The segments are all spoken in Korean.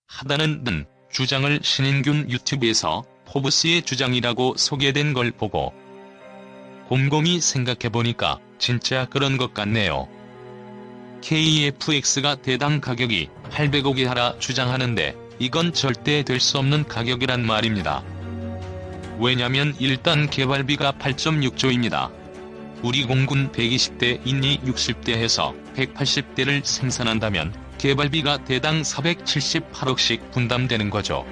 하다는 등 주장을 신인균 유튜브에서 포브스의 주장이라고 소개된 걸 보고 곰곰이 생각해보니까 진짜 그런 것 같네요. KFX가 대당 가격이 800억이 하라 주장하는데 이건 절대 될 수 없는 가격이란 말입니다. 왜냐면 일단 개발비가 8.6조입니다. 우리 공군 120대 인리 60대 해서 180대를 생산한다면 개발비가 대당 478억씩 분담되는 거죠.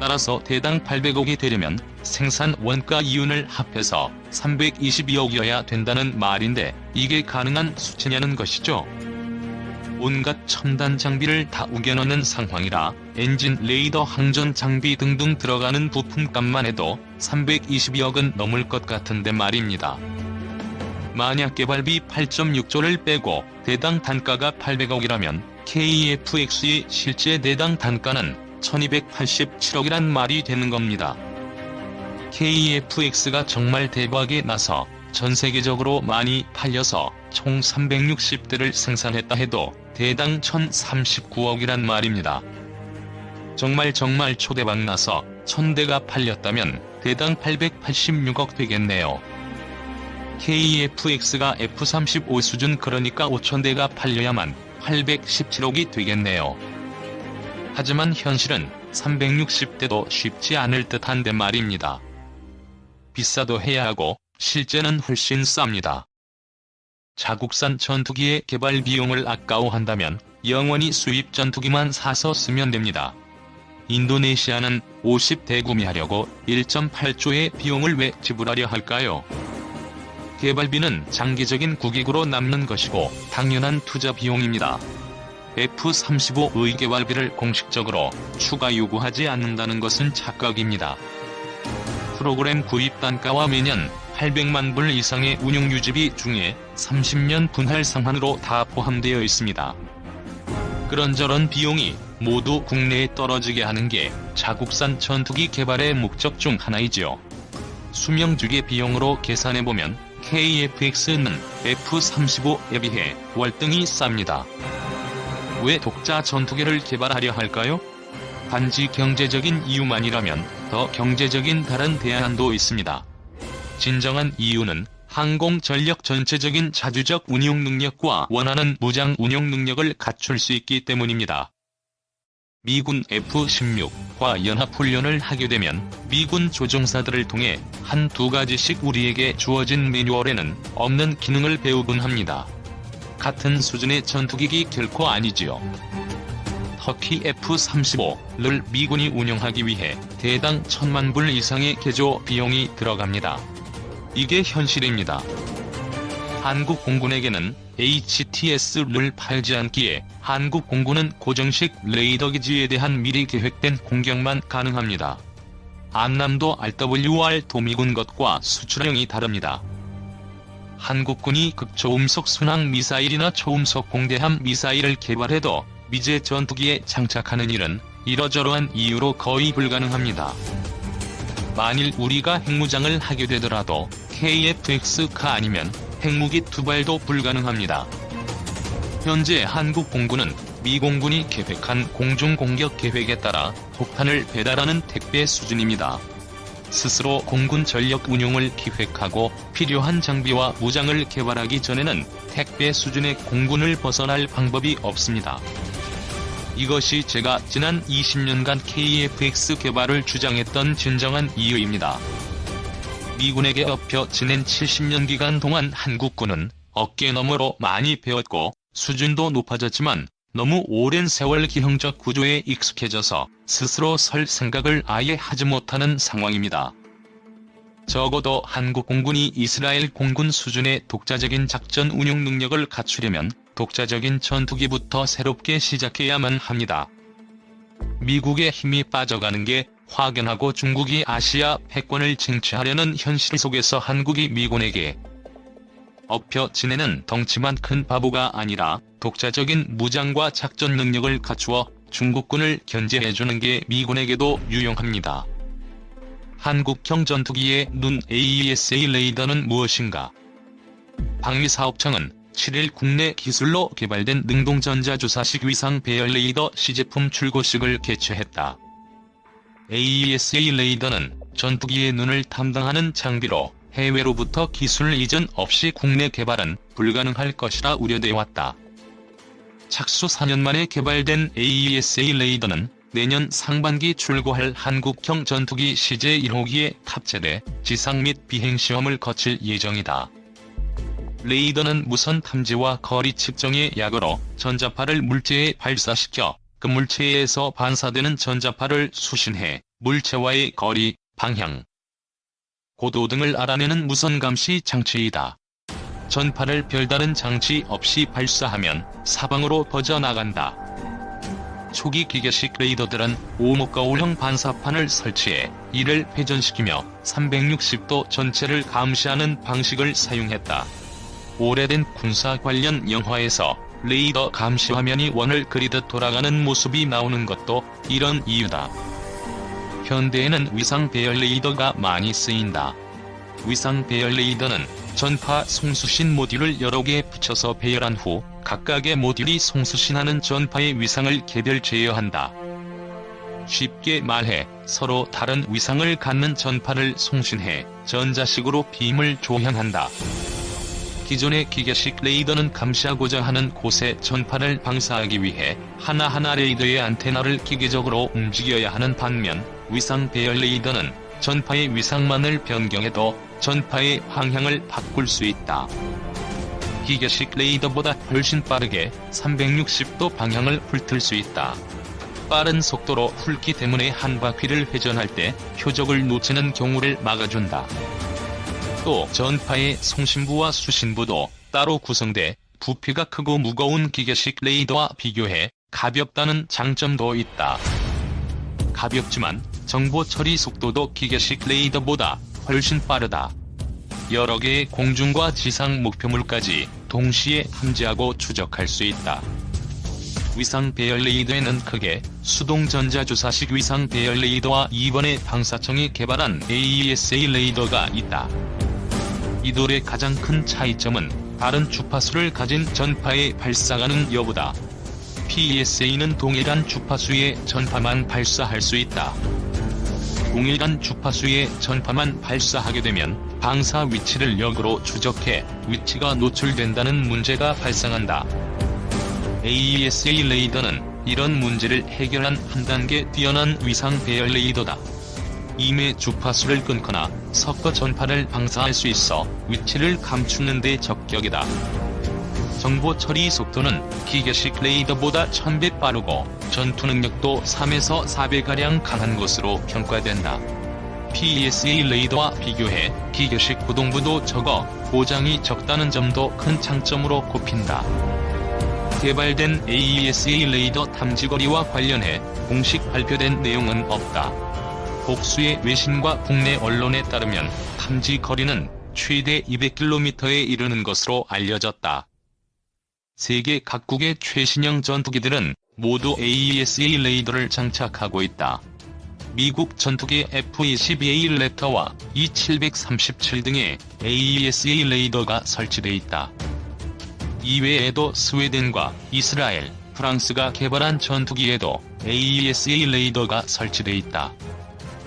따라서 대당 800억이 되려면 생산 원가 이윤을 합해서 322억이어야 된다는 말인데 이게 가능한 수치냐는 것이죠. 온갖 첨단 장비를 다 우겨넣는 상황이라 엔진, 레이더, 항전 장비 등등 들어가는 부품값만 해도 322억은 넘을 것 같은데 말입니다. 만약 개발비 8.6조를 빼고 대당 단가가 800억이라면 KFX의 실제 대당 단가는 1287억이란 말이 되는 겁니다. KFX가 정말 대박이 나서 전 세계적으로 많이 팔려서 총 360대를 생산했다 해도 대당 1039억이란 말입니다. 정말 초대박 나서 1000대가 팔렸다면 대당 886억 되겠네요. KFX가 F-35 수준, 그러니까 5000대가 팔려야만 817억이 되겠네요. 하지만 현실은 360대도 쉽지 않을 듯한데 말입니다. 비싸도 해야 하고 실제는 훨씬 쌉니다. 자국산 전투기의 개발 비용을 아까워한다면 영원히 수입 전투기만 사서 쓰면 됩니다. 인도네시아는 50대 구매하려고 1.8조의 비용을 왜 지불하려 할까요? 개발비는 장기적인 국익으로 남는 것이고 당연한 투자 비용입니다. F-35의 개발비를 공식적으로 추가 요구하지 않는다는 것은 착각입니다. 프로그램 구입 단가와 매년 800만 불 이상의 운용 유지비 중에 30년 분할 상환으로 다 포함되어 있습니다. 그런저런 비용이 모두 국내에 떨어지게 하는 게 자국산 전투기 개발의 목적 중 하나이지요. 수명주기 비용으로 계산해보면 KFX는 F-35에 비해 월등히 쌉니다. 왜 독자 전투기를 개발하려 할까요? 단지 경제적인 이유만이라면 더 경제적인 다른 대안도 있습니다. 진정한 이유는 항공 전력 전체적인 자주적 운용 능력과 원하는 무장 운용 능력을 갖출 수 있기 때문입니다. 미군 F-16과 연합훈련을 하게 되면 미군 조종사들을 통해 한두 가지씩 우리에게 주어진 매뉴얼에는 없는 기능을 배우곤 합니다. 같은 수준의 전투기기 결코 아니지요. 터키 F-35를 미군이 운영하기 위해 대당 1000만 불 이상의 개조 비용이 들어갑니다. 이게 현실입니다. 한국 공군에게는 HTS를 팔지 않기에 한국 공군은 고정식 레이더 기지에 대한 미리 계획된 공격만 가능합니다. 안남도 RWR 도미군 것과 수출형이 다릅니다. 한국군이 극초음속 순항 미사일이나 초음속 공대함 미사일을 개발해도 미제 전투기에 장착하는 일은 이러저러한 이유로 거의 불가능합니다. 만일 우리가 핵무장을 하게 되더라도 KFX가 아니면 핵무기 투발도 불가능합니다. 현재 한국 공군은 미 공군이 계획한 공중공격 계획에 따라 폭탄을 배달하는 택배 수준입니다. 스스로 공군 전력 운용을 기획하고 필요한 장비와 무장을 개발하기 전에는 택배 수준의 공군을 벗어날 방법이 없습니다. 이것이 제가 지난 20년간 KFX 개발을 주장했던 진정한 이유입니다. 미군에게 업혀 지낸 70년 기간 동안 한국군은 어깨너머로 많이 배웠고 수준도 높아졌지만 너무 오랜 세월 기형적 구조에 익숙해져서 스스로 설 생각을 아예 하지 못하는 상황입니다. 적어도 한국 공군이 이스라엘 공군 수준의 독자적인 작전 운용 능력을 갖추려면 독자적인 전투기부터 새롭게 시작해야만 합니다. 미국의 힘이 빠져가는 게 확연하고 중국이 아시아 패권을 쟁취하려는 현실 속에서 한국이 미군에게 업혀 지내는 덩치만 큰 바보가 아니라 독자적인 무장과 작전 능력을 갖추어 중국군을 견제해주는 게 미군에게도 유용합니다. 한국형 전투기의 눈 AESA 레이더는 무엇인가? 방위사업청은 7일 국내 기술로 개발된 능동전자주사식 위상 배열 레이더 시제품 출고식을 개최했다. AESA 레이더는 전투기의 눈을 담당하는 장비로 해외로부터 기술 이전 없이 국내 개발은 불가능할 것이라 우려돼 왔다. 착수 4년 만에 개발된 AESA 레이더는 내년 상반기 출고할 한국형 전투기 CJ-1호기에 탑재돼 지상 및 비행 시험을 거칠 예정이다. 레이더는 무선 탐지와 거리 측정의 약으로 전자파를 물체에 발사시켜 그 물체에서 반사되는 전자파를 수신해 물체와의 거리, 방향, 고도 등을 알아내는 무선 감시 장치이다. 전파를 별다른 장치 없이 발사하면 사방으로 퍼져나간다. 초기 기계식 레이더들은 오목거울형 반사판을 설치해 이를 회전시키며 360도 전체를 감시하는 방식을 사용했다. 오래된 군사 관련 영화에서 레이더 감시 화면이 원을 그리듯 돌아가는 모습이 나오는 것도 이런 이유다. 현대에는 위상 배열 레이더가 많이 쓰인다. 위상 배열 레이더는 전파 송수신 모듈을 여러 개 붙여서 배열한 후 각각의 모듈이 송수신하는 전파의 위상을 개별 제어한다. 쉽게 말해 서로 다른 위상을 갖는 전파를 송신해 전자식으로 빔을 조향한다. 기존의 기계식 레이더는 감시하고자 하는 곳에 전파를 방사하기 위해 하나하나 레이더의 안테나를 기계적으로 움직여야 하는 반면 위상 배열 레이더는 전파의 위상만을 변경해도 전파의 방향을 바꿀 수 있다. 기계식 레이더보다 훨씬 빠르게 360도 방향을 훑을 수 있다. 빠른 속도로 훑기 때문에 한 바퀴를 회전할 때 표적을 놓치는 경우를 막아준다. 또 전파의 송신부와 수신부도 따로 구성돼 부피가 크고 무거운 기계식 레이더와 비교해 가볍다는 장점도 있다. 가볍지만 정보 처리 속도도 기계식 레이더보다 훨씬 빠르다. 여러 개의 공중과 지상 목표물까지 동시에 탐지하고 추적할 수 있다. 위상 배열 레이더에는 크게 수동 전자주사식 위상 배열 레이더와 이번에 방사청이 개발한 AESA 레이더가 있다. 이둘의 가장 큰 차이점은 다른 주파수를 가진 전파의 발사 가능 여부다. PESA는 동일한 주파수의 전파만 발사할 수 있다. 동일한 주파수의 전파만 발사하게 되면 방사 위치를 역으로 추적해 위치가 노출된다는 문제가 발생한다. AESA 레이더는 이런 문제를 해결한 한 단계 뛰어난 위상 배열 레이더다. 임의 주파수를 끊거나 섞어 전파를 방사할 수 있어 위치를 감추는 데 적격이다. 정보 처리 속도는 기계식 레이더보다 1000배 빠르고 전투 능력도 3에서 4배가량 강한 것으로 평가된다. PESA 레이더와 비교해 기계식 고동부도 적어 고장이 적다는 점도 큰 장점으로 꼽힌다. 개발된 AESA 레이더 탐지거리와 관련해 공식 발표된 내용은 없다. 복수의 외신과 국내 언론에 따르면 탐지 거리는 최대 200km에 이르는 것으로 알려졌다. 세계 각국의 최신형 전투기들은 모두 AESA 레이더를 장착하고 있다. 미국 전투기 F-22A 랩터와 E-737 등의 AESA 레이더가 설치돼 있다. 이외에도 스웨덴과 이스라엘, 프랑스가 개발한 전투기에도 AESA 레이더가 설치돼 있다.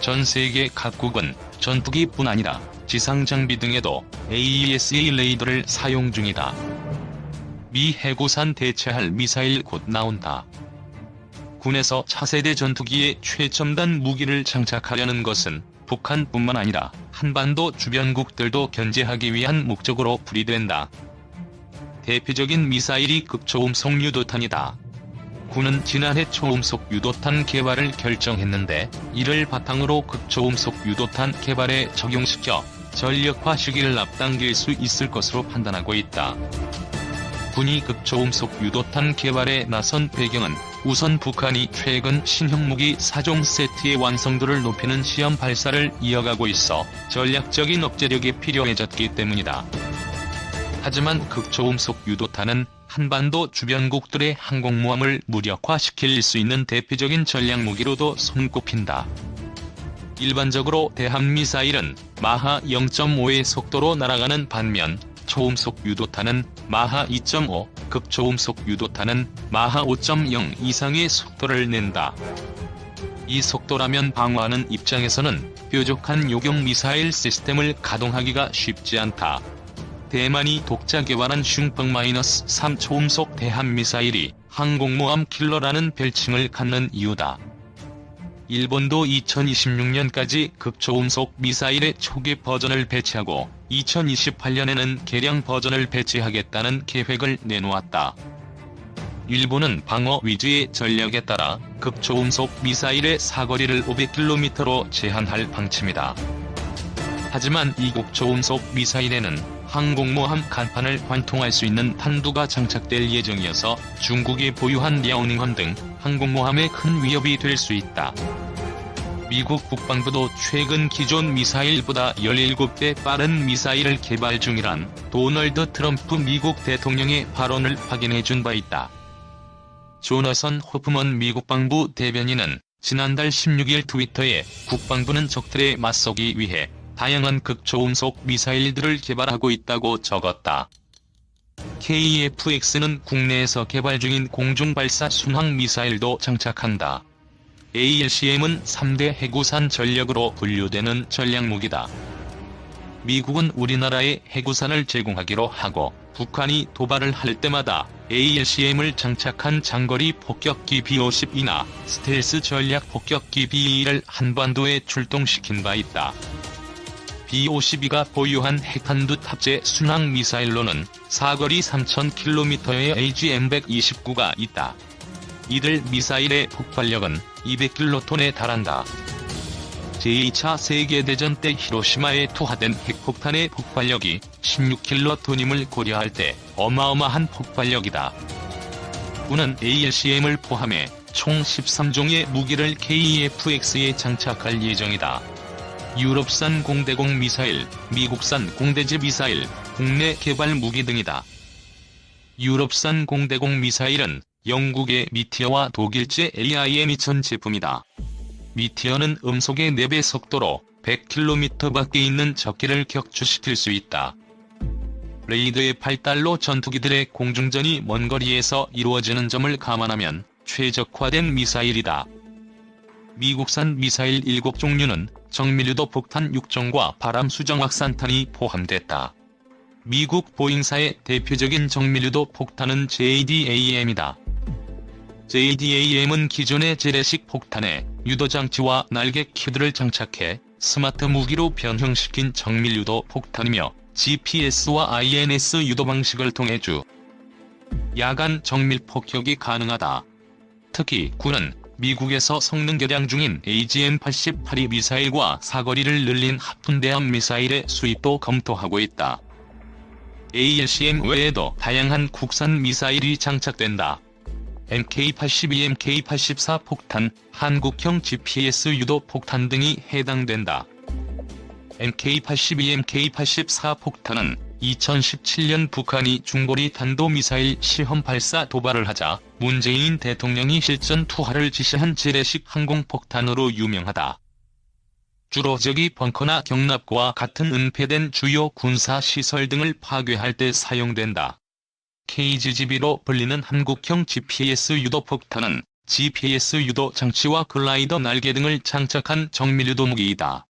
전 세계 각국은 전투기뿐 아니라 지상 장비 등에도 AESA 레이더를 사용 중이다. 미 해고산 대체할 미사일 곧 나온다. 군에서 차세대 전투기에 최첨단 무기를 장착하려는 것은 북한뿐만 아니라 한반도 주변국들도 견제하기 위한 목적으로 풀이된다. 대표적인 미사일이 극초음속 유도탄이다. 군은 지난해 초음속 유도탄 개발을 결정했는데 이를 바탕으로 극초음속 유도탄 개발에 적용시켜 전력화 시기를 앞당길 수 있을 것으로 판단하고 있다. 군이 극초음속 유도탄 개발에 나선 배경은 우선 북한이 최근 신형 무기 4종 세트의 완성도를 높이는 시험 발사를 이어가고 있어 전략적인 억제력이 필요해졌기 때문이다. 하지만 극초음속 유도탄은 한반도 주변국들의 항공모함을 무력화시킬 수 있는 대표적인 전략무기로도 손꼽힌다. 일반적으로 대함미사일은 마하 0.5의 속도로 날아가는 반면 초음속 유도탄은 마하 2.5, 극초음속 유도탄은 마하 5.0 이상의 속도를 낸다. 이 속도라면 방어하는 입장에서는 뾰족한 요격 미사일 시스템을 가동하기가 쉽지 않다. 대만이 독자 개발한 슝펑-3 초음속 대함미사일이 항공모함 킬러라는 별칭을 갖는 이유다. 일본도 2026년까지 극초음속 미사일의 초기 버전을 배치하고 2028년에는 개량 버전을 배치하겠다는 계획을 내놓았다. 일본은 방어 위주의 전략에 따라 극초음속 미사일의 사거리를 500km로 제한할 방침이다. 하지만 이 극초음속 미사일에는 항공모함 간판을 관통할 수 있는 탄두가 장착될 예정이어서 중국이 보유한 랴오닝헌 등 항공모함에 큰 위협이 될 수 있다. 미국 국방부도 최근 기존 미사일보다 17배 빠른 미사일을 개발 중이란 도널드 트럼프 미국 대통령의 발언을 확인해준 바 있다. 조너선 호프먼 미국 방부 대변인은 지난달 16일 트위터에 국방부는 적들에 맞서기 위해 다양한 극초음속 미사일들을 개발하고 있다고 적었다. KF-X는 국내에서 개발 중인 공중발사 순항 미사일도 장착한다. ALCM은 3대 해구산 전력으로 분류되는 전략무기다. 미국은 우리나라에 해구산을 제공하기로 하고 북한이 도발을 할 때마다 ALCM을 장착한 장거리 폭격기 B-52나 스텔스 전략 폭격기 B-2를 한반도에 출동시킨 바 있다. B-52가 보유한 핵탄두 탑재 순항 미사일로는 사거리 3,000km의 AGM-129가 있다. 이들 미사일의 폭발력은 200킬로톤에 달한다. 제2차 세계대전 때 히로시마에 투하된 핵폭탄의 폭발력이 16킬로톤임을 고려할 때 어마어마한 폭발력이다. 군은 ALCM을 포함해 총 13종의 무기를 KF-X에 장착할 예정이다. 유럽산 공대공 미사일, 미국산 공대지 미사일, 국내 개발 무기 등이다. 유럽산 공대공 미사일은 영국의 미티어와 독일제 AIM-2000 제품이다. 미티어는 음속의 4배 속도로 100km 밖에 있는 적기를 격추시킬 수 있다. 레이더의 발달로 전투기들의 공중전이 먼 거리에서 이루어지는 점을 감안하면 최적화된 미사일이다. 미국산 미사일 7종류는 정밀유도 폭탄 6종과 바람 수정 확산탄이 포함됐다. 미국 보잉사의 대표적인 정밀유도 폭탄은 JDAM이다. JDAM은 기존의 재래식 폭탄에 유도장치와 날개 큐드를 장착해 스마트 무기로 변형시킨 정밀유도 폭탄이며 GPS와 INS 유도 방식을 통해 야간 정밀 폭격이 가능하다. 특히 군은 미국에서 성능 개량 중인 AGM-88이 미사일과 사거리를 늘린 하푼대함 미사일의 수입도 검토하고 있다. ALCM 외에도 다양한 국산 미사일이 장착된다. MK-82, MK-84 폭탄, 한국형 GPS 유도 폭탄 등이 해당된다. MK-82, MK-84 폭탄은 2017년 북한이 중거리 탄도미사일 시험 발사 도발을 하자 문재인 대통령이 실전 투하를 지시한 재래식 항공폭탄으로 유명하다. 주로 적이 벙커나 경납고와 같은 은폐된 주요 군사시설 등을 파괴할 때 사용된다. KGB로 불리는 한국형 GPS 유도 폭탄은 GPS 유도 장치와 글라이더 날개 등을 장착한 정밀유도 무기이다.